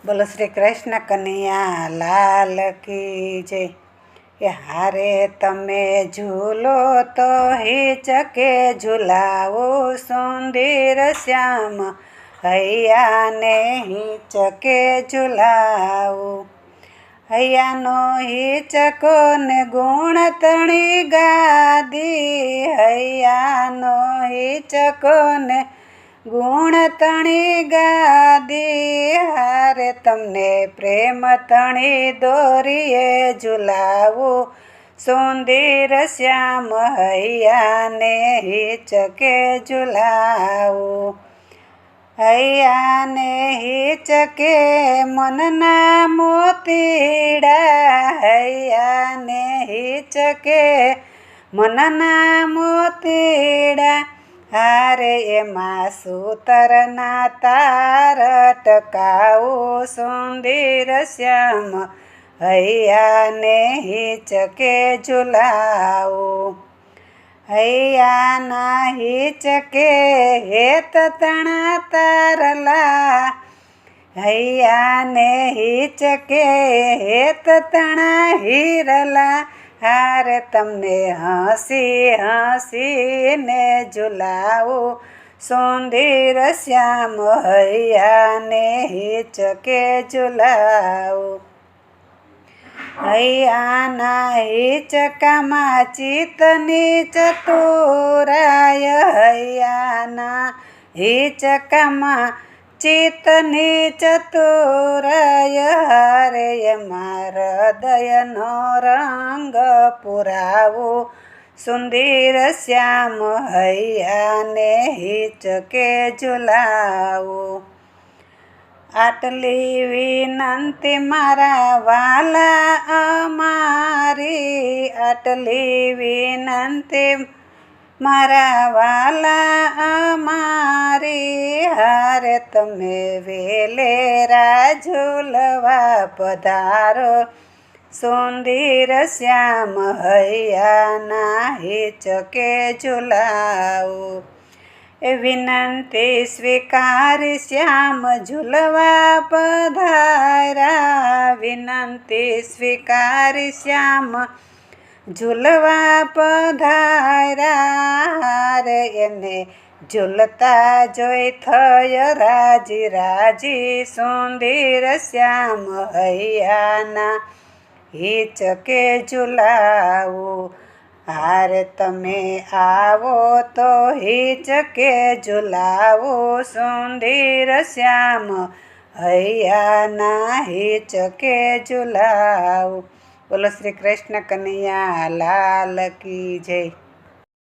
બોલો શ્રી કૃષ્ણ કનૈયા લાલ કી જય। એ હારે તમે ઝૂલો તો હિચકે ઝૂલાવો સુંદર શ્યામ હૈયાને હિચકે ઝૂલાવો। હૈયાનો હિચકો ને ગુણ તણી ગાદી હૈયાનો હિચકો ને ગુણ તણી ગાદી હારે તમને પ્રેમ તણી દોરીએ ઝૂલાવું સુંદર શ્યામ હૈયાને હિચકે ઝૂલાવું। હૈયાને હિચકે મનના મોતીડા હૈયાને હિચકે મનના મોતીડા હારે એમાં સૂતરના તાર ટકાવું સુંદર શ્યામ હૈયાને હિચકે ઝૂલાવું। હૈયાના હિચકે હેત તણા તારલા હૈયાને હિચકે હેત તણા હીરલા હારે તમને હસી હસીને ઝૂલાવું સુંદર શ્યામ હૈયાને હિચકે ઝૂલાવું। હૈયાના હિચકામાં ચિત્તની ચતુરાય હૈયાના હિચકામાં ચિત્તની ચતુરાય હારે એમાં હૃદયનો રંગ પુરાવું સુંદર શ્યામ હૈયાને હિચકે ઝૂલાવું। આટલી વિનંતી મારા વાલા અમારી આટલી વિનંતી મારા વાલા અમારી હારે તમે વેલેરા ઝૂલવા પધારો સુંદર શ્યામ હૈયાના હિચકે ઝૂલાવું। એ વિનંતી સ્વીકારી શ્યામ ઝૂલવા પધાર્યા વિનંતી સ્વીકારી શ્યામ ઝૂલવા પધાર્યા રે એને ઝૂલતા જોઈ થય રાજી રાજી સુંદર શ્યામ હૈયાના હિચકે ઝૂલાવું। હારે તમે આવો તો હિચકે ઝૂલાવો સુંદર શ્યામ હૈયાના હિચકે ઝૂલાવું। બોલો શ્રી કૃષ્ણ કનૈયા લાલ કી જય।